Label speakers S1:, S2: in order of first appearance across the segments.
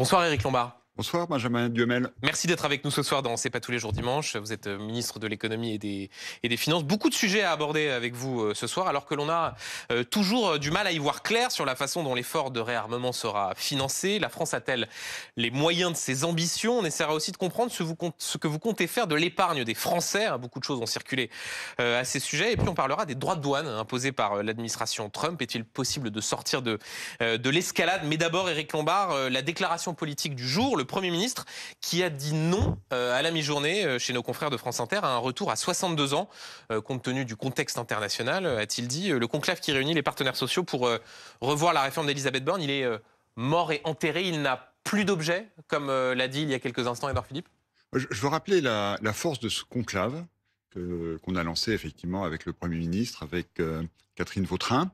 S1: Bonsoir Éric Lombard.
S2: Bonsoir Benjamin Duhamel.
S1: Merci d'être avec nous ce soir dans C'est pas tous les jours dimanche. Vous êtes ministre de l'économie et des finances. Beaucoup de sujets à aborder avec vous ce soir, alors que l'on a toujours du mal à y voir clair sur la façon dont l'effort de réarmement sera financé. La France a-t-elle les moyens de ses ambitions? On essaiera aussi de comprendre ce que vous comptez faire de l'épargne des Français. Beaucoup de choses ont circulé à ces sujets. Et puis on parlera des droits de douane imposés par l'administration Trump. Est-il possible de sortir de l'escalade? Mais d'abord, Éric Lombard, la déclaration politique du jour, le Premier ministre qui a dit non à la mi-journée chez nos confrères de France Inter à un retour à 62 ans, compte tenu du contexte international, a-t-il dit. Le conclave qui réunit les partenaires sociaux pour revoir la réforme d'Elisabeth Borne, il est mort et enterré, il n'a plus d'objet, comme l'a dit il y a quelques instants Édouard Philippe.
S2: Je veux rappeler la force de ce conclave qu'on a lancé effectivement avec le Premier ministre, avec Catherine Vautrin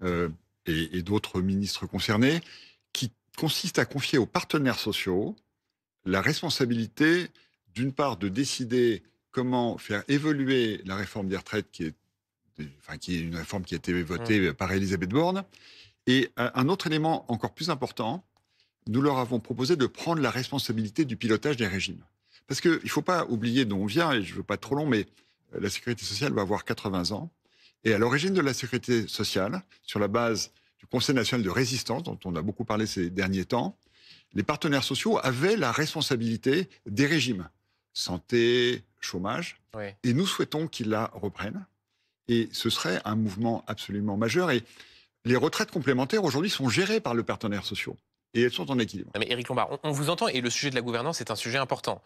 S2: et d'autres ministres concernés, qui consiste à confier aux partenaires sociaux la responsabilité, d'une part, de décider comment faire évoluer la réforme des retraites, qui est une réforme qui a été votée par Elisabeth Borne, et un autre élément encore plus important, nous leur avons proposé de prendre la responsabilité du pilotage des régimes. Parce qu'il ne faut pas oublier d'où on vient, et je ne veux pas être trop long, mais la sécurité sociale va avoir 80 ans, et à l'origine de la sécurité sociale, sur la base du Conseil national de résistance, dont on a beaucoup parlé ces derniers temps, les partenaires sociaux avaient la responsabilité des régimes, santé, chômage,
S1: Oui.
S2: et nous souhaitons qu'ils la reprennent. Et ce serait un mouvement absolument majeur. Et les retraites complémentaires, aujourd'hui, sont gérées par les partenaires sociaux. Et elles sont en équilibre.
S1: Non mais Éric Lombard, on vous entend, et le sujet de la gouvernance est un sujet important.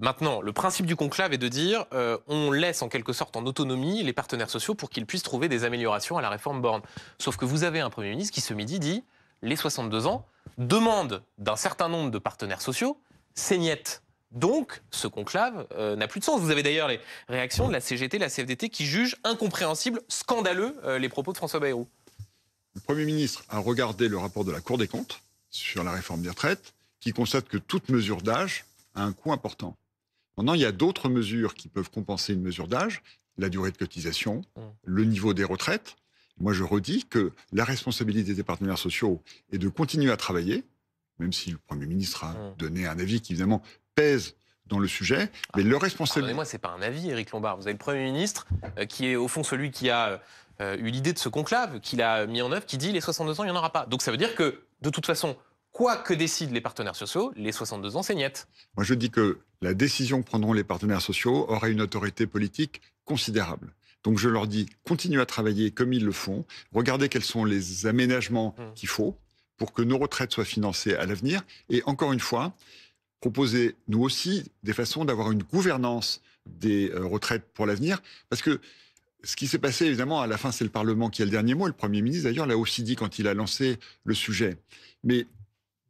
S1: Maintenant, le principe du conclave est de dire on laisse en quelque sorte en autonomie les partenaires sociaux pour qu'ils puissent trouver des améliorations à la réforme Borne. Sauf que vous avez un Premier ministre qui, ce midi, dit les 62 ans demandent d'un certain nombre de partenaires sociaux, c'est niette. Donc, ce conclave n'a plus de sens. Vous avez d'ailleurs les réactions de la CGT, la CFDT, qui jugent incompréhensibles, scandaleux, les propos de François Bayrou.
S2: Le Premier ministre a regardé le rapport de la Cour des comptes sur la réforme des retraites, qui constate que toute mesure d'âge a un coût important. Maintenant, il y a d'autres mesures qui peuvent compenser une mesure d'âge, la durée de cotisation, le niveau des retraites. Moi, je redis que la responsabilité des partenaires sociaux est de continuer à travailler, même si le Premier ministre a donné un avis qui, évidemment, pèse dans le sujet, mais le responsable...
S1: Pardonnez-moi, c'est pas un avis, Éric Lombard. Vous avez le Premier ministre qui est, au fond, celui qui a eu l'idée de ce conclave, qui l'a mis en œuvre, qui dit les 62 ans, il n'y en aura pas. Donc ça veut dire que, de toute façon, quoi que décident les partenaires sociaux, les 62 ans, c'est niette.
S2: Moi, je dis que la décision que prendront les partenaires sociaux aura une autorité politique considérable. Donc je leur dis, continuez à travailler comme ils le font, regardez quels sont les aménagements qu'il faut pour que nos retraites soient financées à l'avenir. Et encore une fois, proposez nous aussi des façons d'avoir une gouvernance des retraites pour l'avenir. Parce que ce qui s'est passé, évidemment, à la fin, c'est le Parlement qui a le dernier mot. Le Premier ministre, d'ailleurs, l'a aussi dit quand il a lancé le sujet. Mais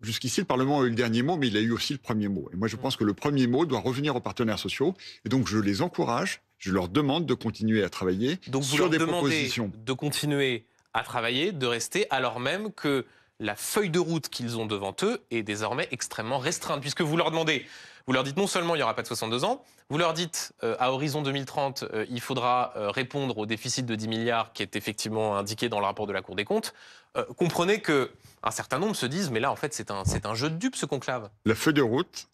S2: jusqu'ici, le Parlement a eu le dernier mot, mais il a eu aussi le premier mot. Et moi, je pense que le premier mot doit revenir aux partenaires sociaux. Et donc, je les encourage, je leur demande de continuer à travailler
S1: donc
S2: sur des propositions.
S1: Donc vous leur demandez de continuer à travailler, de rester, alors même que la feuille de route qu'ils ont devant eux est désormais extrêmement restreinte. Puisque vous leur demandez, vous leur dites non seulement il n'y aura pas de 62 ans, vous leur dites à horizon 2030, il faudra répondre au déficit de 10 milliards qui est effectivement indiqué dans le rapport de la Cour des comptes. Comprenez qu'un certain nombre se disent, mais là en fait c'est un jeu de dupes ce conclave.
S2: La feuille de route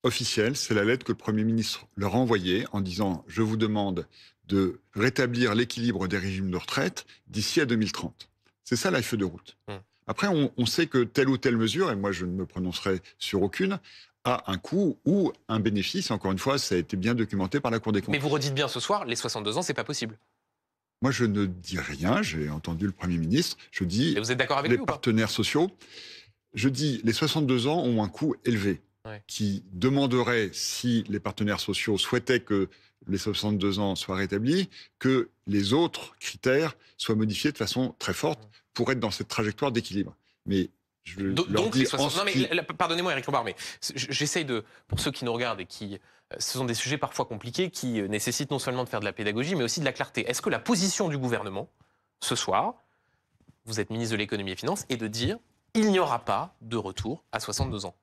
S2: officielle, c'est la lettre que le Premier ministre leur a envoyée en disant « Je vous demande de rétablir l'équilibre des régimes de retraite d'ici à 2030 ». C'est ça la feuille de route. Après, on sait que telle ou telle mesure, et moi je ne me prononcerai sur aucune, a un coût ou un bénéfice. Encore une fois, ça a été bien documenté par la Cour des comptes.
S1: Mais vous redites bien ce soir, les 62 ans, c'est pas possible.
S2: Moi, je ne dis rien. J'ai entendu le Premier ministre. Je dis...
S1: Et vous êtes d'accord avec
S2: les
S1: lui ou pas?
S2: partenaires sociaux. Je dis, les 62 ans ont un coût élevé, qui demanderait, si les partenaires sociaux souhaitaient que les 62 ans soient rétablis, que les autres critères soient modifiés de façon très forte pour être dans cette trajectoire d'équilibre. Mais je leur dis...
S1: Non, mais pardonnez-moi, Éric Lombard, mais j'essaye de... Pour ceux qui nous regardent et qui... Ce sont des sujets parfois compliqués qui nécessitent non seulement de faire de la pédagogie, mais aussi de la clarté. Est-ce que la position du gouvernement, ce soir, vous êtes ministre de l'économie et des finances, est de dire il n'y aura pas de retour à 62 ans?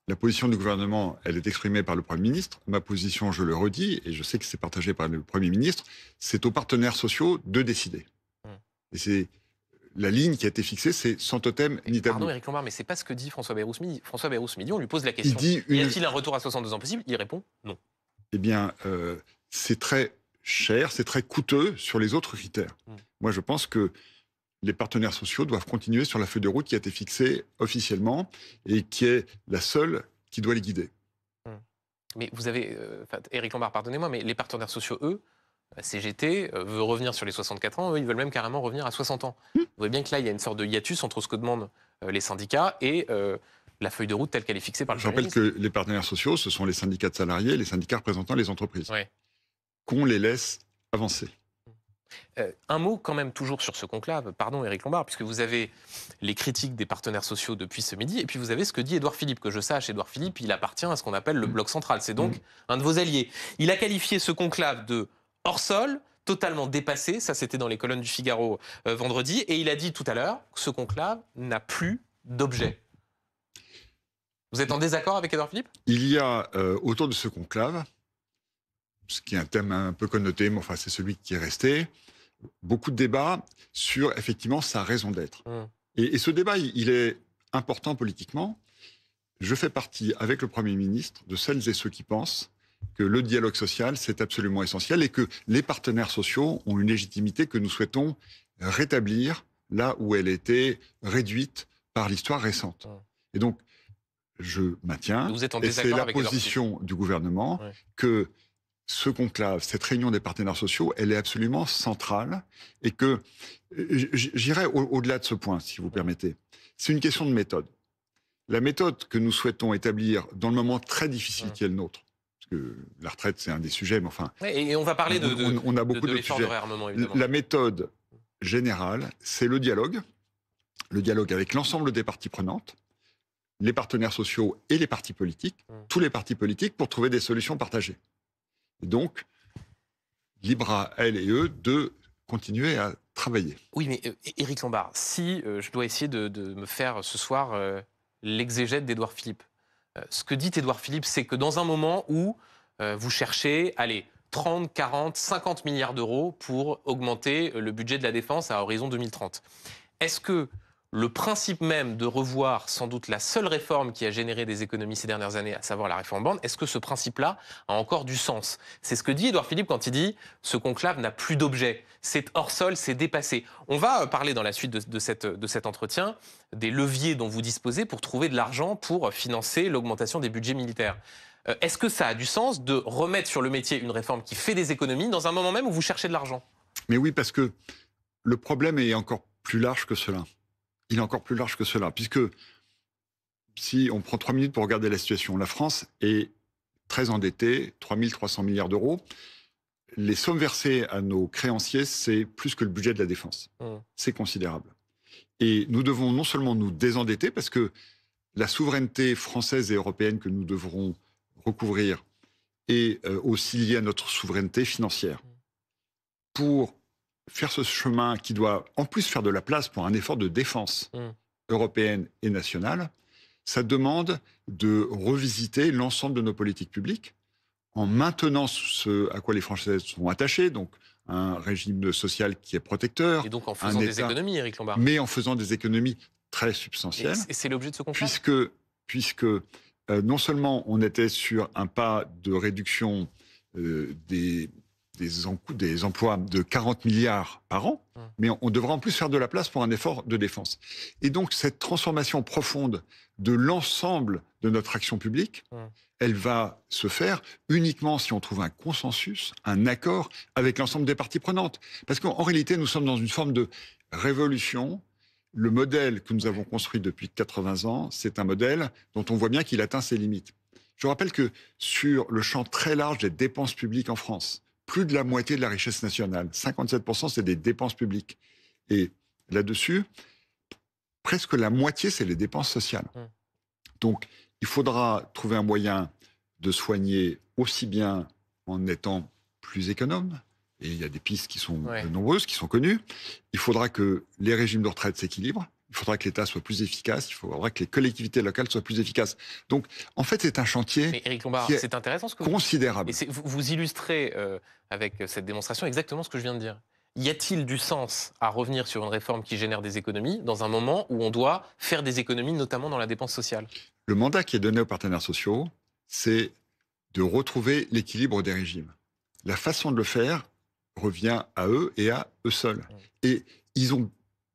S2: La position du gouvernement, elle est exprimée par le Premier ministre. Ma position, je le redis, et je sais que c'est partagé par le Premier ministre, c'est aux partenaires sociaux de décider. Et c'est la ligne qui a été fixée, c'est sans totem ni tabou.
S1: Pardon, Éric Lombard, mais c'est pas ce que dit François Bayrou ce midi. François Bayrou ce midi, on lui pose la question.
S2: Il dit
S1: Y a-t-il un retour à 62 ans possible? Il répond non.
S2: Eh bien, c'est très cher, c'est très coûteux sur les autres critères. Moi, je pense que les partenaires sociaux doivent continuer sur la feuille de route qui a été fixée officiellement et qui est la seule qui doit les guider.
S1: Mais vous avez, Éric Lombard, pardonnez-moi, mais les partenaires sociaux, eux, CGT veut revenir sur les 64 ans, eux, ils veulent même carrément revenir à 60 ans. Vous voyez bien que là, il y a une sorte de hiatus entre ce que demandent les syndicats et la feuille de route telle qu'elle est fixée par le
S2: Je rappelle que les partenaires sociaux, ce sont les syndicats de salariés, les syndicats représentant les entreprises, qu'on les laisse avancer.
S1: Un mot quand même toujours sur ce conclave, pardon Éric Lombard, puisque vous avez les critiques des partenaires sociaux depuis ce midi, et puis vous avez ce que dit Édouard Philippe. Que je sache, Édouard Philippe, il appartient à ce qu'on appelle le bloc central, c'est donc un de vos alliés. Il a qualifié ce conclave de hors-sol, totalement dépassé, ça c'était dans les colonnes du Figaro vendredi, et il a dit tout à l'heure que ce conclave n'a plus d'objet. Vous êtes en désaccord avec Édouard Philippe?
S2: Il y a autour de ce conclave, ce qui est un thème un peu connoté, mais enfin c'est celui qui est resté, beaucoup de débats sur effectivement sa raison d'être. Et ce débat, il est important politiquement. Je fais partie, avec le Premier ministre, de celles et ceux qui pensent que le dialogue social, c'est absolument essentiel et que les partenaires sociaux ont une légitimité que nous souhaitons rétablir là où elle était réduite par l'histoire récente. Et donc, je maintiens,
S1: vous êtes en
S2: et c'est
S1: désaccord
S2: la
S1: avec
S2: position du gouvernement, que ce conclave, cette réunion des partenaires sociaux, elle est absolument centrale et que, j'irai au-delà de ce point, si vous permettez. C'est une question de méthode. La méthode que nous souhaitons établir dans le moment très difficile qui est le nôtre, parce que la retraite, c'est un des sujets, mais enfin...
S1: Et on va parler
S2: on a beaucoup
S1: de l'effort de réarmement, évidemment.
S2: La méthode générale, c'est le dialogue avec l'ensemble des parties prenantes, les partenaires sociaux et les partis politiques, tous les partis politiques, pour trouver des solutions partagées. Et donc, libre à elles et eux de continuer à travailler.
S1: Oui, mais Éric Lombard, si je dois essayer de me faire ce soir l'exégète d'Édouard Philippe, ce que dit Édouard Philippe, c'est que dans un moment où vous cherchez, allez, 30, 40, 50 milliards d'euros pour augmenter le budget de la défense à horizon 2030, est-ce que le principe même de revoir sans doute la seule réforme qui a généré des économies ces dernières années, à savoir la réforme Borne, est-ce que ce principe-là a encore du sens? C'est ce que dit Édouard Philippe quand il dit « ce conclave n'a plus d'objet, c'est hors sol, c'est dépassé ». On va parler dans la suite de cet entretien des leviers dont vous disposez pour trouver de l'argent pour financer l'augmentation des budgets militaires. Est-ce que ça a du sens de remettre sur le métier une réforme qui fait des économies dans un moment même où vous cherchez de l'argent?
S2: Mais oui, parce que le problème est encore plus large que cela. Il est encore plus large que cela, puisque si on prend 3 minutes pour regarder la situation, la France est très endettée, 3 300 milliards d'euros. Les sommes versées à nos créanciers, c'est plus que le budget de la défense. C'est considérable. Et nous devons non seulement nous désendetter, parce que la souveraineté française et européenne que nous devrons recouvrir est aussi liée à notre souveraineté financière. Pour faire ce chemin qui doit en plus faire de la place pour un effort de défense européenne et nationale, ça demande de revisiter l'ensemble de nos politiques publiques en maintenant ce à quoi les Français sont attachés, donc un régime social qui est protecteur.
S1: Et donc en faisant des économies, Éric Lombard.
S2: Mais en faisant des économies très substantielles.
S1: Et c'est l'objet de ce conflit.
S2: Puisque non seulement on était sur un pas de réduction des emplois de 40 milliards par an, mais on devra en plus faire de la place pour un effort de défense. Et donc cette transformation profonde de l'ensemble de notre action publique, elle va se faire uniquement si on trouve un consensus, un accord avec l'ensemble des parties prenantes. Parce qu'en réalité, nous sommes dans une forme de révolution. Le modèle que nous avons construit depuis 80 ans, c'est un modèle dont on voit bien qu'il atteint ses limites. Je rappelle que sur le champ très large des dépenses publiques en France, plus de la moitié de la richesse nationale, 57%, c'est des dépenses publiques. Et là-dessus, presque la moitié, c'est les dépenses sociales. Donc, il faudra trouver un moyen de soigner aussi bien en étant plus économe, et il y a des pistes qui sont nombreuses, qui sont connues. Il faudra que les régimes de retraite s'équilibrent. Il faudra que l'État soit plus efficace. Il faudra que les collectivités locales soient plus efficaces. Donc, en fait, c'est un chantier
S1: Éric Lombard,
S2: qui est
S1: c'est intéressant ce que
S2: considérable.
S1: Et vous illustrez avec cette démonstration exactement ce que je viens de dire. Y a-t-il du sens à revenir sur une réforme qui génère des économies dans un moment où on doit faire des économies, notamment dans la dépense sociale?
S2: Le mandat qui est donné aux partenaires sociaux, c'est de retrouver l'équilibre des régimes. La façon de le faire revient à eux et à eux seuls. Et ils ont,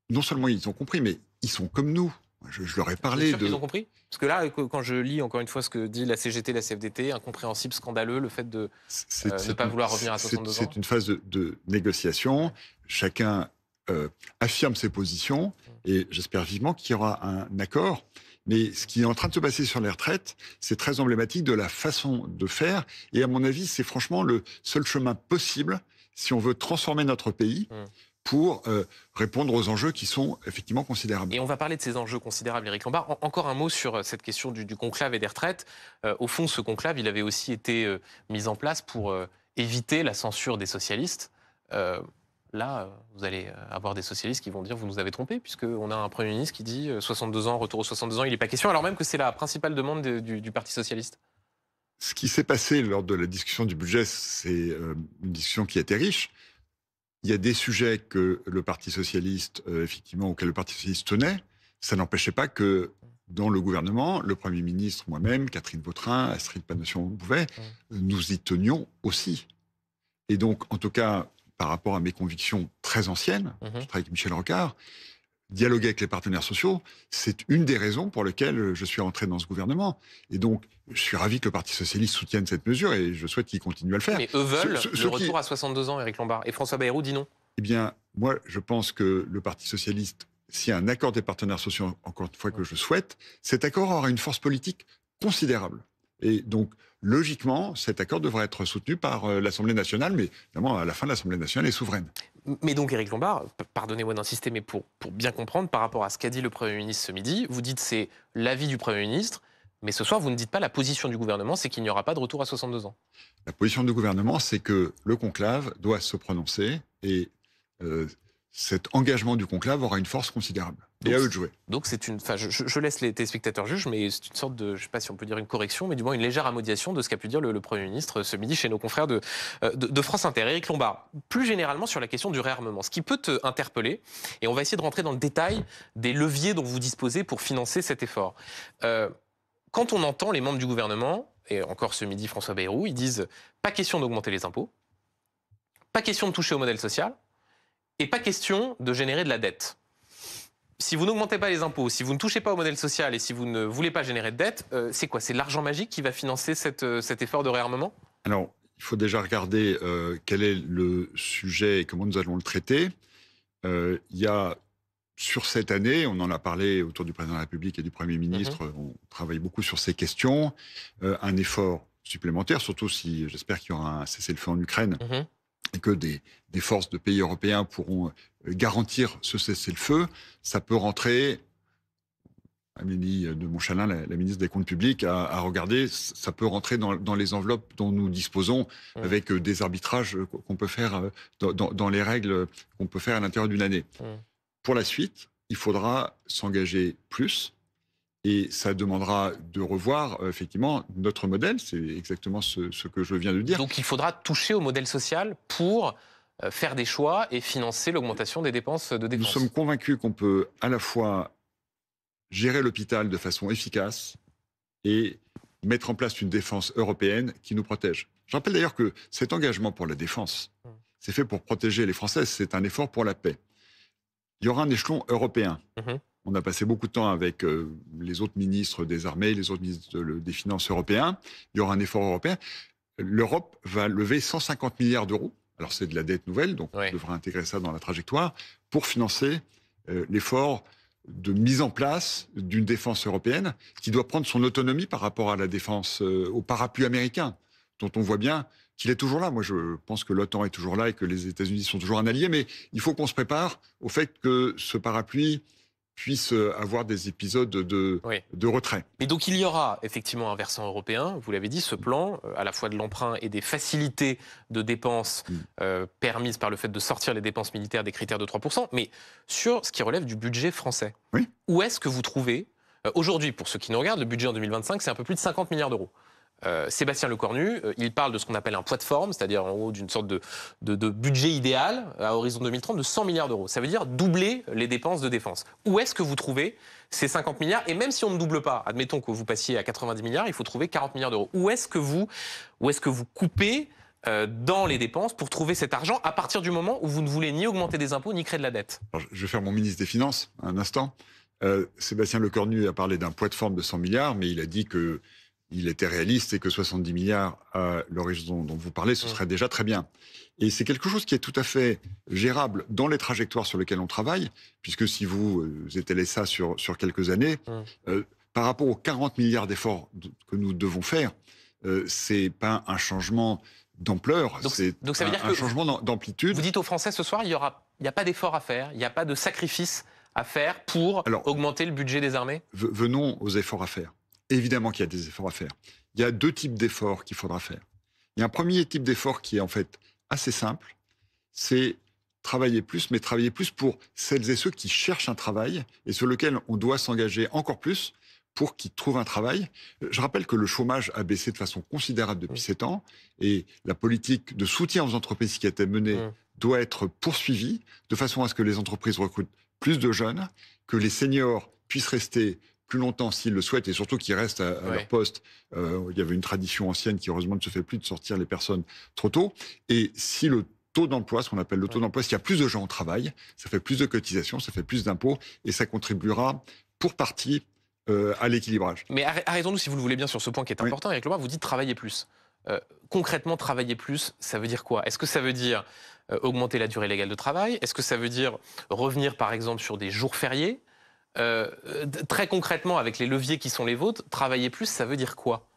S2: non seulement ils ont compris, mais ils sont comme nous. Je leur ai
S1: Vous êtes
S2: parlé
S1: sûr
S2: de...
S1: qu'ils ont compris? Parce que là, quand je lis encore une fois ce que dit la CGT, la CFDT, incompréhensible, scandaleux, le fait de ne pas vouloir revenir à 62 ans.
S2: C'est une phase de négociation. Chacun affirme ses positions et j'espère vivement qu'il y aura un accord. Mais ce qui est en train de se passer sur les retraites, c'est très emblématique de la façon de faire. Et à mon avis, c'est franchement le seul chemin possible si on veut transformer notre pays pour répondre aux enjeux qui sont effectivement considérables.
S1: Et on va parler de ces enjeux considérables, Éric Lombard. Encore un mot sur cette question du conclave et des retraites. Au fond, ce conclave, il avait aussi été mis en place pour éviter la censure des socialistes. Là, vous allez avoir des socialistes qui vont dire vous nous avez trompés, puisqu'on a un Premier ministre qui dit 62 ans, retour aux 62 ans, il n'est pas question, alors même que c'est la principale demande du Parti socialiste.
S2: Ce qui s'est passé lors de la discussion du budget, c'est une discussion qui a été riche. Il y a des sujets que le Parti socialiste, effectivement, auxquels le Parti socialiste tenait. Ça n'empêchait pas que dans le gouvernement, le Premier ministre, moi-même, Catherine Vautrin, Astrid Panosyan-Bouvet, nous y tenions aussi. Et donc, en tout cas, par rapport à mes convictions très anciennes, je travaille avec Michel Rocard, dialoguer avec les partenaires sociaux, c'est une des raisons pour lesquelles je suis rentré dans ce gouvernement. Et donc, je suis ravi que le Parti socialiste soutienne cette mesure et je souhaite qu'il continue à le faire.
S1: Mais eux veulent le retour à 62 ans, Éric Lombard. Et François Bayrou dit non.
S2: Eh bien, moi, je pense que le Parti socialiste, s'il y a un accord des partenaires sociaux, encore une fois que je souhaite, cet accord aura une force politique considérable. Et donc, logiquement, cet accord devrait être soutenu par l'Assemblée nationale, mais évidemment, à la fin, l'Assemblée nationale est souveraine.
S1: Mais donc, Éric Lombard, pardonnez-moi d'insister, mais pour bien comprendre, par rapport à ce qu'a dit le Premier ministre ce midi, vous dites c'est l'avis du Premier ministre, mais ce soir, vous ne dites pas la position du gouvernement, c'est qu'il n'y aura pas de retour à 62 ans.
S2: La position du gouvernement, c'est que le conclave doit se prononcer et cet engagement du conclave aura une force considérable.
S1: Donc,
S2: et à eux de jouer.
S1: Donc c'est une, enfin, je laisse les téléspectateurs juges, mais c'est une sorte de, je ne sais pas si on peut dire une correction, mais du moins une légère amodiation de ce qu'a pu dire le Premier ministre ce midi chez nos confrères de France Inter. Éric Lombard, plus généralement sur la question du réarmement, ce qui peut te interpeller, et on va essayer de rentrer dans le détail des leviers dont vous disposez pour financer cet effort. Quand on entend les membres du gouvernement, et encore ce midi François Bayrou, ils disent pas question d'augmenter les impôts, pas question de toucher au modèle social, et pas question de générer de la dette. Si vous n'augmentez pas les impôts, si vous ne touchez pas au modèle social et si vous ne voulez pas générer de dette, c'est quoi? C'est l'argent magique qui va financer cet effort de réarmement?
S2: Alors, il faut déjà regarder quel est le sujet et comment nous allons le traiter. Il y a, sur cette année, on en a parlé autour du président de la République et du Premier ministre, on travaille beaucoup sur ces questions, un effort supplémentaire, surtout si j'espère qu'il y aura un cessez-le-feu en Ukraine. Et que des forces de pays européens pourront garantir ce cessez-le-feu, ça peut rentrer, Amélie de Montchalin, la ministre des Comptes publics, a regardé, ça peut rentrer dans les enveloppes dont nous disposons, avec des arbitrages qu'on peut faire dans les règles qu'on peut faire à l'intérieur d'une année. Pour la suite, il faudra s'engager plus. Et ça demandera de revoir, effectivement, notre modèle. C'est exactement ce que je viens de dire.
S1: Donc il faudra toucher au modèle social pour faire des choix et financer l'augmentation des dépenses de défense.
S2: Nous sommes convaincus qu'on peut à la fois gérer l'hôpital de façon efficace et mettre en place une défense européenne qui nous protège. Je rappelle d'ailleurs que cet engagement pour la défense, c'est fait pour protéger les Français, c'est un effort pour la paix. Il y aura un échelon européen. On a passé beaucoup de temps avec les autres ministres des armées, les autres ministres des finances européens. Il y aura un effort européen. L'Europe va lever 150 milliards d'euros. Alors c'est de la dette nouvelle, donc on devra intégrer ça dans la trajectoire, pour financer l'effort de mise en place d'une défense européenne qui doit prendre son autonomie par rapport à la défense au parapluie américain, dont on voit bien qu'il est toujours là. Moi, je pense que l'OTAN est toujours là et que les États-Unis sont toujours un allié, mais il faut qu'on se prépare au fait que ce parapluie puisse avoir des épisodes de retrait.
S1: Et donc il y aura effectivement un versant européen, vous l'avez dit, ce plan, à la fois de l'emprunt et des facilités de dépenses permises par le fait de sortir les dépenses militaires des critères de 3%, mais sur ce qui relève du budget français. Où est-ce que vous trouvez, aujourd'hui, pour ceux qui nous regardent, le budget en 2025, c'est un peu plus de 50 milliards d'euros. Sébastien Lecornu, il parle de ce qu'on appelle un poids de forme, c'est-à-dire en gros d'une sorte de budget idéal à horizon 2030 de 100 milliards d'euros. Ça veut dire doubler les dépenses de défense. Où est-ce que vous trouvez ces 50 milliards? Et même si on ne double pas, admettons que vous passiez à 90 milliards, il faut trouver 40 milliards d'euros. Où est-ce que vous coupez dans les dépenses pour trouver cet argent à partir du moment où vous ne voulez ni augmenter des impôts ni créer de la dette?
S2: Alors, je vais faire mon ministre des Finances un instant. Sébastien Lecornu a parlé d'un poids de forme de 100 milliards, mais il a dit que il était réaliste et que 70 milliards à l'horizon dont vous parlez, ce serait déjà très bien. Et c'est quelque chose qui est tout à fait gérable dans les trajectoires sur lesquelles on travaille, puisque si vous étalez ça sur quelques années, par rapport aux 40 milliards d'efforts que nous devons faire, c'est pas un changement d'ampleur, c'est
S1: ça veut dire
S2: un changement d'amplitude.
S1: Vous dites aux Français ce soir, il n'y a pas d'effort à faire, il n'y a pas de sacrifice à faire pour augmenter le budget des armées?
S2: Venons aux efforts à faire. Évidemment qu'il y a des efforts à faire. Il y a deux types d'efforts qu'il faudra faire. Il y a un premier type d'effort qui est en fait assez simple, c'est travailler plus, mais travailler plus pour celles et ceux qui cherchent un travail et sur lequel on doit s'engager encore plus pour qu'ils trouvent un travail. Je rappelle que le chômage a baissé de façon considérable depuis 7 ans et la politique de soutien aux entreprises qui a été menée doit être poursuivie de façon à ce que les entreprises recrutent plus de jeunes, que les seniors puissent rester plus longtemps s'ils le souhaitent et surtout qu'ils restent à leur poste. Il y avait une tradition ancienne qui heureusement ne se fait plus de sortir les personnes trop tôt. Et si le taux d'emploi, ce qu'on appelle le taux d'emploi, s'il y a plus de gens au travail, ça fait plus de cotisations, ça fait plus d'impôts et ça contribuera pour partie à l'équilibrage.
S1: Mais arrêtons-nous si vous le voulez bien sur ce point qui est important. Eric Lenoir, vous dites travailler plus. Concrètement, travailler plus, ça veut dire quoi? Est-ce que ça veut dire augmenter la durée légale de travail? Est-ce que ça veut dire revenir par exemple sur des jours fériés? Très concrètement, avec les leviers qui sont les vôtres, travailler plus, ça veut dire quoi?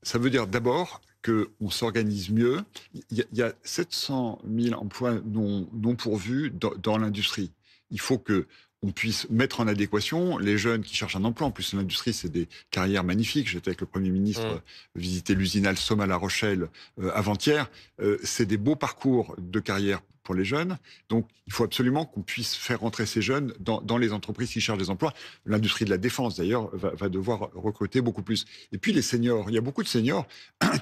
S2: Ça veut dire d'abord qu'on s'organise mieux. Il y a 700 000 emplois non pourvus dans l'industrie. Il faut qu'on puisse mettre en adéquation les jeunes qui cherchent un emploi. En plus, l'industrie, c'est des carrières magnifiques. J'étais avec le Premier ministre visiter l'usine Alstom à La Rochelle avant-hier. C'est des beaux parcours de carrière pour les jeunes. Donc, il faut absolument qu'on puisse faire rentrer ces jeunes dans les entreprises qui cherchent des emplois. L'industrie de la défense, d'ailleurs, va devoir recruter beaucoup plus. Et puis, les seniors. Il y a beaucoup de seniors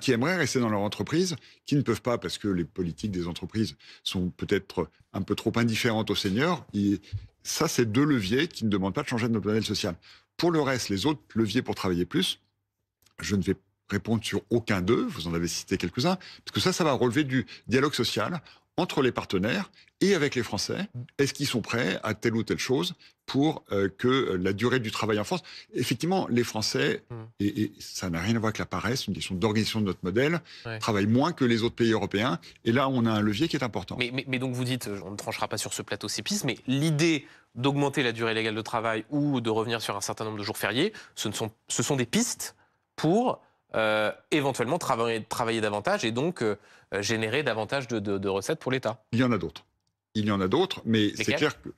S2: qui aimeraient rester dans leur entreprise, qui ne peuvent pas parce que les politiques des entreprises sont peut-être un peu trop indifférentes aux seniors. Et ça, c'est deux leviers qui ne demandent pas de changer de notre modèle social. Pour le reste, les autres leviers pour travailler plus, je ne vais répondre sur aucun d'eux. Vous en avez cité quelques-uns. Parce que ça va relever du dialogue social entre les partenaires et avec les Français. Est-ce qu'ils sont prêts à telle ou telle chose pour que la durée du travail en France... Effectivement, les Français, et ça n'a rien à voir avec la paresse, c'est une question d'organisation de notre modèle, travaillent moins que les autres pays européens. Et là, on a un levier qui est important.
S1: Mais donc vous dites, on ne tranchera pas sur ce plateau ces pistes, mais l'idée d'augmenter la durée légale de travail ou de revenir sur un certain nombre de jours fériés, ce sont des pistes pour éventuellement travailler davantage et donc générer davantage de recettes pour l'État.
S2: Il y en a d'autres. Il y en a d'autres, mais c'est clair que,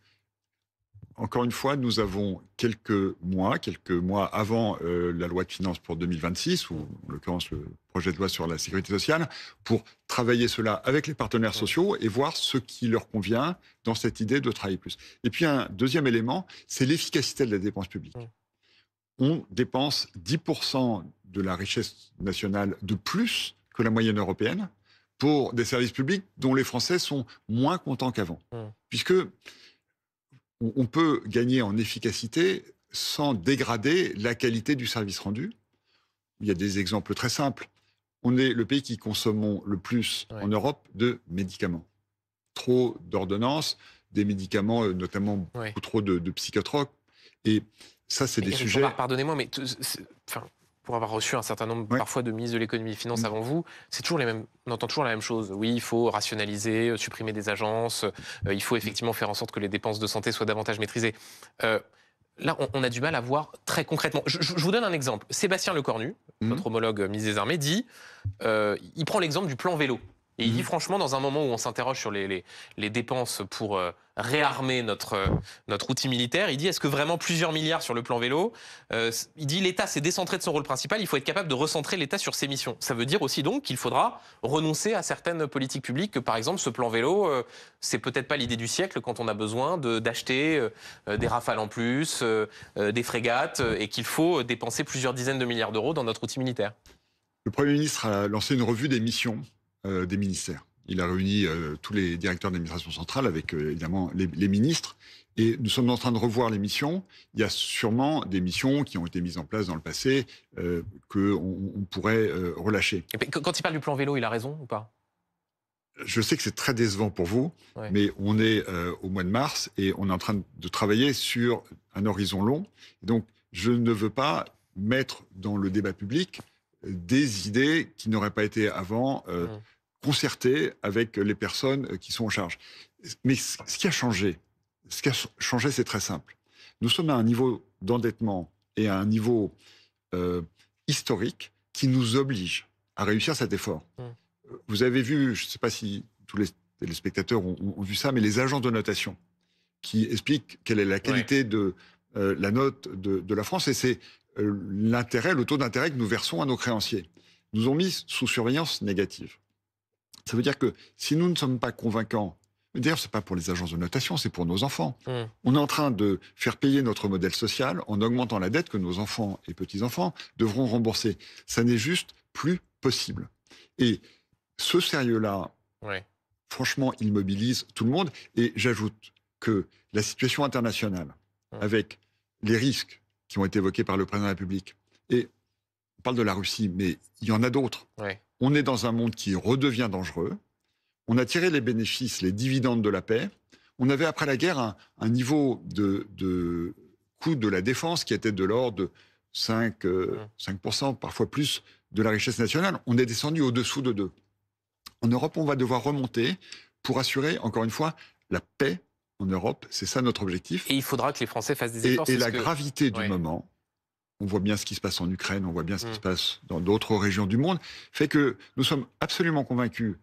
S2: encore une fois, nous avons quelques mois avant la loi de finances pour 2026, ou en l'occurrence le projet de loi sur la sécurité sociale, pour travailler cela avec les partenaires sociaux et voir ce qui leur convient dans cette idée de travailler plus. Et puis un deuxième élément, c'est l'efficacité de la dépense publique. On dépense 10% de la richesse nationale de plus que la moyenne européenne pour des services publics dont les Français sont moins contents qu'avant. Puisque on peut gagner en efficacité sans dégrader la qualité du service rendu. Il y a des exemples très simples. On est le pays qui consommons le plus en Europe de médicaments. Trop d'ordonnances, des médicaments, notamment beaucoup trop de psychotropes. Et ça, c'est des sujets...
S1: Pardonnez-moi, mais pour avoir reçu un certain nombre parfois de ministres de l'économie et des finances avant vous, c'est toujours on entend toujours la même chose. Oui, il faut rationaliser, supprimer des agences, il faut effectivement faire en sorte que les dépenses de santé soient davantage maîtrisées. Là, on a du mal à voir très concrètement. Je vous donne un exemple. Sébastien Lecornu, notre homologue ministre des Armées, dit, il prend l'exemple du plan vélo. Et il dit franchement, dans un moment où on s'interroge sur les dépenses pour réarmer notre outil militaire, il dit est-ce que vraiment plusieurs milliards sur le plan vélo, il dit l'État s'est décentré de son rôle principal, il faut être capable de recentrer l'État sur ses missions. Ça veut dire aussi donc qu'il faudra renoncer à certaines politiques publiques, que par exemple ce plan vélo, c'est peut-être pas l'idée du siècle quand on a besoin d'acheter des Rafales en plus, des frégates, et qu'il faut dépenser plusieurs dizaines de milliards d'euros dans notre outil militaire.
S2: Le Premier ministre a lancé une revue des missions des ministères. Il a réuni tous les directeurs d'administration centrale avec évidemment les ministres. Et nous sommes en train de revoir les missions. Il y a sûrement des missions qui ont été mises en place dans le passé qu'on pourrait relâcher.
S1: Et puis, quand il parle du plan vélo, il a raison ou pas?
S2: Je sais que c'est très décevant pour vous,
S1: Ouais.
S2: mais on est au mois de mars et on est en train de travailler sur un horizon long. Donc, je ne veux pas mettre dans le débat public des idées qui n'auraient pas été avant concertées avec les personnes qui sont en charge. Mais ce qui a changé, c'est très simple. Nous sommes à un niveau d'endettement et à un niveau historique qui nous oblige à réussir cet effort. Vous avez vu, je ne sais pas si tous les téléspectateurs ont vu ça, mais les agences de notation qui expliquent quelle est la qualité de la note de la France, et c'est l'intérêt, le taux d'intérêt que nous versons à nos créanciers. Nous ont mis sous surveillance négative. Ça veut dire que si nous ne sommes pas convaincants, d'ailleurs ce n'est pas pour les agences de notation, c'est pour nos enfants. On est en train de faire payer notre modèle social en augmentant la dette que nos enfants et petits-enfants devront rembourser. Ça n'est juste plus possible. Et ce sérieux-là, franchement, il mobilise tout le monde. Et j'ajoute que la situation internationale, avec les risques qui ont été évoqués par le président de la République, et on parle de la Russie, mais il y en a d'autres. On est dans un monde qui redevient dangereux. On a tiré les bénéfices, les dividendes de la paix. On avait, après la guerre, un niveau de coût de la défense qui était de l'ordre de 5%, parfois plus, de la richesse nationale. On est descendu au-dessous de 2. En Europe, on va devoir remonter pour assurer, encore une fois, la paix en Europe. C'est ça notre objectif.
S1: Et il faudra que les Français fassent des efforts.
S2: Et la gravité du moment, on voit bien ce qui se passe en Ukraine, on voit bien ce qui se passe dans d'autres régions du monde, fait que nous sommes absolument convaincus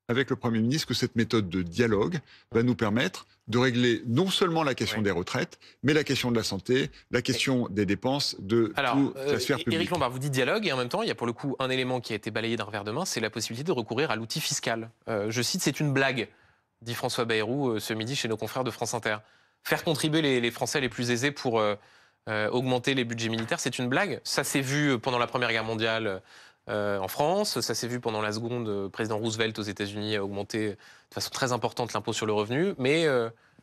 S2: avec le Premier ministre que cette méthode de dialogue va nous permettre de régler non seulement la question des retraites, mais la question de la santé, la question des dépenses de toute la sphère publique.
S1: Éric Lombard, vous dites dialogue, et en même temps, il y a pour le coup un élément qui a été balayé d'un revers de main, c'est la possibilité de recourir à l'outil fiscal. Je cite, c'est une blague, dit François Bayrou ce midi chez nos confrères de France Inter. Faire contribuer les Français les plus aisés pour augmenter les budgets militaires, c'est une blague. Ça s'est vu pendant la Première Guerre mondiale en France, ça s'est vu pendant la seconde. Le président Roosevelt aux États-Unis a augmenté de façon très importante l'impôt sur le revenu, mais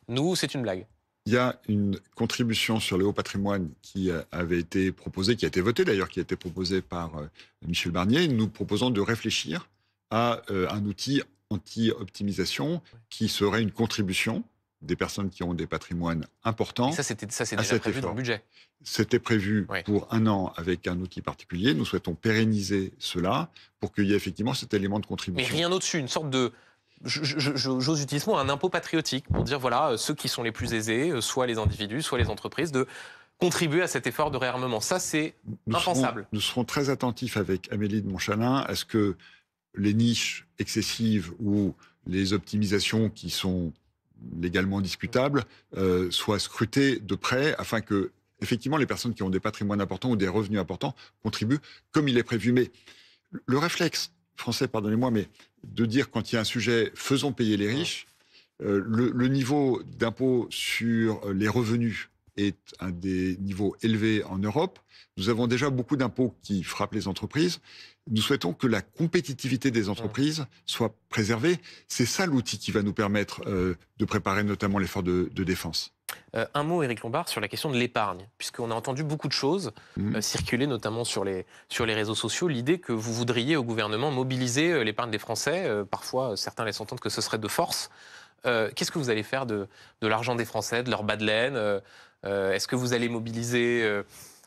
S1: nous, c'est une blague.
S2: Il y a une contribution sur le haut patrimoine qui avait été proposée, qui a été votée d'ailleurs, qui a été proposée par Michel Barnier. Nous proposons de réfléchir à un outil anti-optimisation qui serait une contribution des personnes qui ont des patrimoines importants.
S1: Et ça, c'est déjà prévu dans le budget.
S2: C'était prévu pour 1 an avec un outil particulier. Nous souhaitons pérenniser cela pour qu'il y ait effectivement cet élément de contribution.
S1: Mais rien au-dessus, une sorte de... J'ose utiliser un impôt patriotique pour dire, voilà, ceux qui sont les plus aisés, soit les individus, soit les entreprises, de contribuer à cet effort de réarmement. Ça, c'est impensable.
S2: Nous serons très attentifs avec Amélie de Montchalin à ce que les niches excessives ou les optimisations qui sont légalement discutables soient scrutées de près afin que, effectivement, les personnes qui ont des patrimoines importants ou des revenus importants contribuent comme il est prévu. Mais le réflexe français, pardonnez-moi, mais de dire quand il y a un sujet, faisons payer les riches, le niveau d'impôt sur les revenus est un des niveaux élevés en Europe. Nous avons déjà beaucoup d'impôts qui frappent les entreprises. Nous souhaitons que la compétitivité des entreprises soit préservée. C'est ça l'outil qui va nous permettre de préparer notamment l'effort de défense.
S1: Un mot, Éric Lombard, sur la question de l'épargne, puisqu'on a entendu beaucoup de choses circuler, notamment sur les réseaux sociaux, l'idée que vous voudriez au gouvernement mobiliser l'épargne des Français. Parfois, certains laissent entendre que ce serait de force. Qu'est-ce que vous allez faire de l'argent des Français, de leur bas de laine? Est-ce que vous allez mobiliser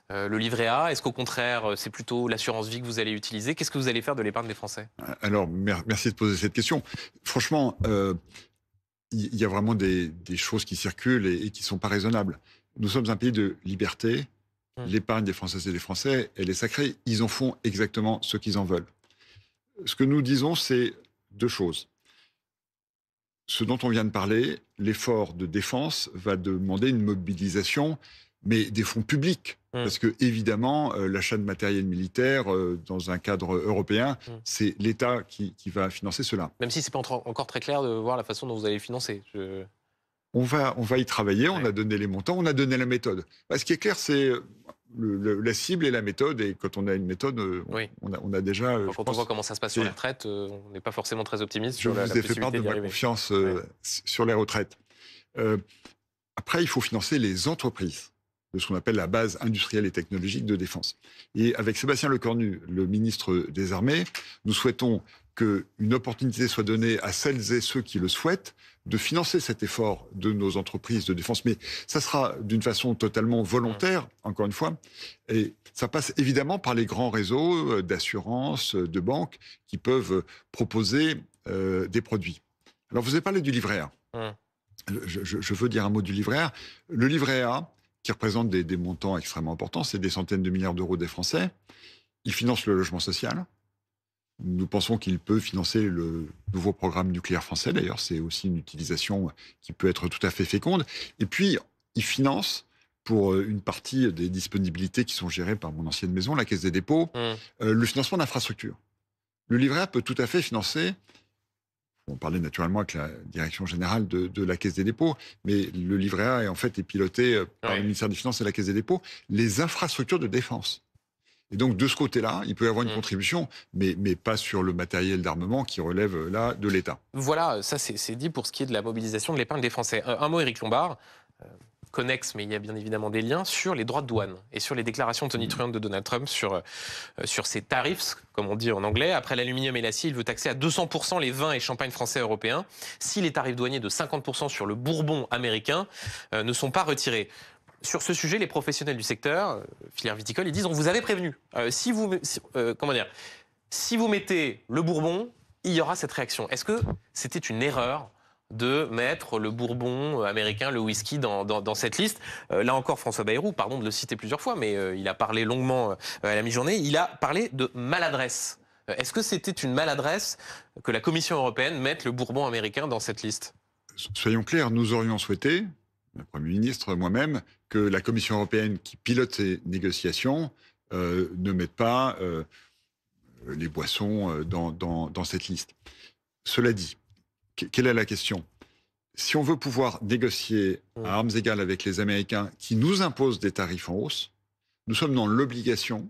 S1: le livret A? Est-ce qu'au contraire, c'est plutôt l'assurance vie que vous allez utiliser? Qu'est-ce que vous allez faire de l'épargne des Français?
S2: Alors, merci de poser cette question. Franchement, il y a vraiment des choses qui circulent et qui ne sont pas raisonnables. Nous sommes un pays de liberté. L'épargne des Françaises et des Français, elle est sacrée. Ils en font exactement ce qu'ils en veulent. Ce que nous disons, c'est 2 choses. Ce dont on vient de parler, l'effort de défense va demander une mobilisation, mais des fonds publics. Parce que, évidemment, l'achat de matériel militaire, dans un cadre européen, c'est l'État qui va financer cela.
S1: Même si ce n'est pas encore très clair de voir la façon dont vous allez le financer.
S2: On va y travailler, on a donné les montants, on a donné la méthode. Ce qui est clair, c'est la cible et la méthode. Et quand on a une méthode,
S1: Oui.
S2: on a déjà.
S1: Quand on voit comment ça se passe sur les retraites, on n'est pas forcément très optimiste
S2: Je
S1: sur la
S2: vous ai fait part
S1: possibilité
S2: de
S1: d'y
S2: ma
S1: arriver.
S2: confiance
S1: Ouais.
S2: sur les retraites. Euh, Après, il faut financer les entreprises de ce qu'on appelle la base industrielle et technologique de défense. Et avec Sébastien Lecornu, le ministre des Armées, nous souhaitons qu'une opportunité soit donnée à celles et ceux qui le souhaitent de financer cet effort de nos entreprises de défense. Mais ça sera d'une façon totalement volontaire, encore une fois. Et ça passe évidemment par les grands réseaux d'assurance, de banques, qui peuvent proposer des produits. Alors, vous avez parlé du livret A.
S1: Hum.
S2: Je veux dire un mot du livret A. Le livret A, qui représente des montants extrêmement importants, c'est des centaines de milliards d'euros des Français. Il finance le logement social. Nous pensons qu'il peut financer le nouveau programme nucléaire français. D'ailleurs, c'est aussi une utilisation qui peut être tout à fait féconde. Et puis, il finance pour une partie des disponibilités qui sont gérées par mon ancienne maison, la Caisse des dépôts, le financement d'infrastructures. Le livret A peut tout à fait financer. On parlait naturellement avec la direction générale de la Caisse des dépôts, mais le livret A est piloté par le ministère des Finances et la Caisse des dépôts, les infrastructures de défense. Et donc, de ce côté-là, il peut y avoir une contribution, mais pas sur le matériel d'armement qui relève là de l'État.
S1: Voilà, ça c'est dit pour ce qui est de la mobilisation de l'épargne des Français. Un mot, Éric Lombard, connexe, mais il y a bien évidemment des liens sur les droits de douane et sur les déclarations tonitruantes de Donald Trump sur ces tarifs, comme on dit en anglais. Après l'aluminium et l'acier, il veut taxer à 200% les vins et champagnes français et européens si les tarifs douaniers de 50% sur le bourbon américain ne sont pas retirés. Sur ce sujet, les professionnels du secteur, filière viticole, ils disent on vous avait prévenu. Si vous mettez le bourbon, il y aura cette réaction. Est-ce que c'était une erreur de mettre le bourbon américain, le whisky dans cette liste? Là encore, François Bayrou, pardon de le citer plusieurs fois, mais il a parlé longuement à la mi-journée, il a parlé de maladresse. Est-ce que c'était une maladresse que la Commission européenne mette le bourbon américain dans cette liste?
S2: Soyons clairs, nous aurions souhaité, le Premier ministre, moi-même, que la Commission européenne qui pilote ces négociations ne mette pas les boissons dans cette liste. Cela dit, quelle est la question? Si on veut pouvoir négocier à armes égales avec les Américains qui nous imposent des tarifs en hausse, nous sommes dans l'obligation,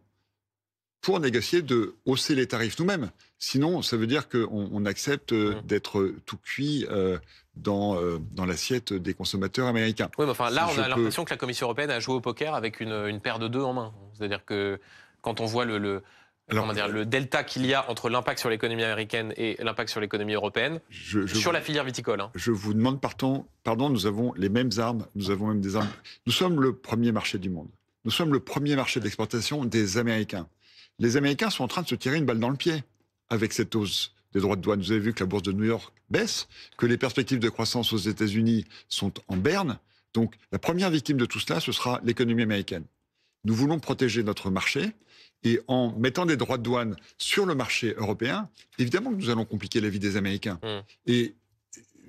S2: pour négocier, de hausser les tarifs nous-mêmes. Sinon, ça veut dire qu'on accepte d'être tout cuit dans l'assiette des consommateurs américains.
S1: Oui, mais enfin, là, on a l'impression que la Commission européenne a joué au poker avec une paire de deux en main. C'est-à-dire que quand on voit le delta qu'il y a entre l'impact sur l'économie américaine et l'impact sur l'économie européenne, sur la filière viticole.
S2: Je vous demande pardon, nous avons les mêmes armes, nous avons même des armes. Nous sommes le premier marché du monde. Nous sommes le premier marché d'exportation des Américains. Les Américains sont en train de se tirer une balle dans le pied avec cette hausse des droits de douane. Vous avez vu que la bourse de New York baisse, que les perspectives de croissance aux États-Unis sont en berne. Donc, la première victime de tout cela, ce sera l'économie américaine. Nous voulons protéger notre marché. Et en mettant des droits de douane sur le marché européen, évidemment que nous allons compliquer la vie des Américains. Et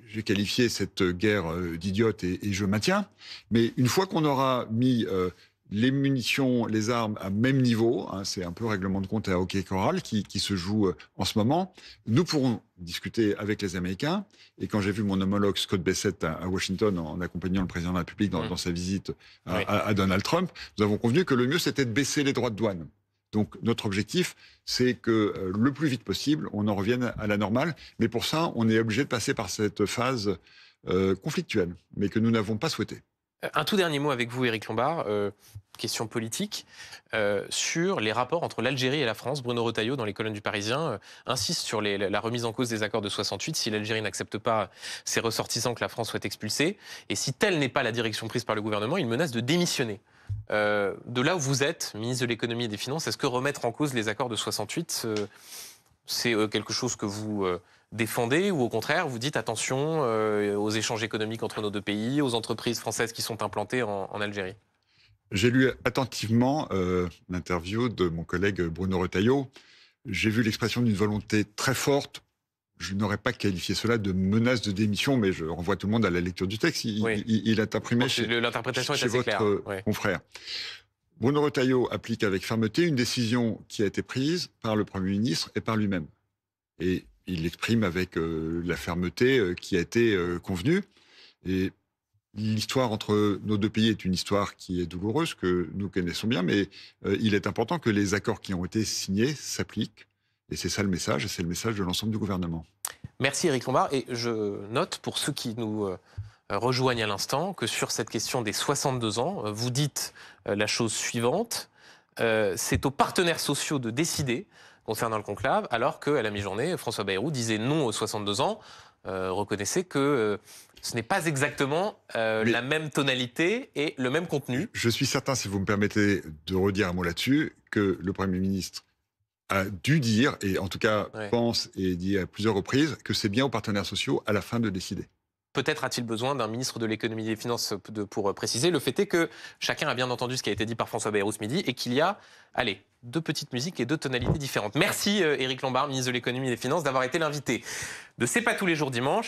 S2: j'ai qualifié cette guerre d'idiote et je maintiens. Mais une fois qu'on aura mis les munitions, les armes à même niveau, c'est un peu règlement de compte à hockey choral qui se joue en ce moment, nous pourrons discuter avec les Américains. Et quand j'ai vu mon homologue Scott Bessent à Washington en accompagnant le président de la République dans sa visite à Donald Trump, nous avons convenu que le mieux c'était de baisser les droits de douane. Donc notre objectif, c'est que le plus vite possible, on en revienne à la normale. Mais pour ça, on est obligé de passer par cette phase conflictuelle, mais que nous n'avons pas souhaité.
S1: Un tout dernier mot avec vous, Éric Lombard, question politique, sur les rapports entre l'Algérie et la France. Bruno Retailleau, dans les colonnes du Parisien, insiste sur la remise en cause des accords de 68. Si l'Algérie n'accepte pas ses ressortissants, que la France soit expulsée. Et si telle n'est pas la direction prise par le gouvernement, il menace de démissionner. De là où vous êtes, ministre de l'économie et des finances, est-ce que remettre en cause les accords de 68, c'est quelque chose que vous défendez, ou au contraire vous dites attention aux échanges économiques entre nos deux pays, aux entreprises françaises qui sont implantées en Algérie?
S2: J'ai lu attentivement l'interview de mon collègue Bruno Retailleau. J'ai vu l'expression d'une volonté très forte. Je n'aurais pas qualifié cela de menace de démission, mais je renvoie tout le monde à la lecture du texte. Il est imprimé
S1: l'interprétation est
S2: chez
S1: assez
S2: votre
S1: claire.
S2: confrère. Bruno Retailleau applique avec fermeté une décision qui a été prise par le Premier ministre et par lui-même. Et il l'exprime avec la fermeté qui a été convenue. Et L'histoire entre nos deux pays est une histoire qui est douloureuse, que nous connaissons bien, mais il est important que les accords qui ont été signés s'appliquent. Et c'est ça le message, et c'est le message de l'ensemble du gouvernement.
S1: Merci Éric Lombard. Et je note, pour ceux qui nous rejoignent à l'instant, que sur cette question des 62 ans, vous dites la chose suivante. C'est aux partenaires sociaux de décider concernant le conclave, alors qu'à la mi-journée, François Bayrou disait non aux 62 ans. Reconnaissez que ce n'est pas exactement la même tonalité et le même contenu.
S2: Je suis certain, si vous me permettez de redire un mot là-dessus, que le Premier ministre a dû dire, et en tout cas pense et dit à plusieurs reprises, que c'est bien aux partenaires sociaux à la fin de décider.
S1: Peut-être a-t-il besoin d'un ministre de l'économie et des finances pour préciser. Le fait est que chacun a bien entendu ce qui a été dit par François Bayrou ce midi et qu'il y a, allez, 2 petites musiques et 2 tonalités différentes. Merci Éric Lombard, ministre de l'économie et des finances, d'avoir été l'invité de C'est pas tous les jours dimanche.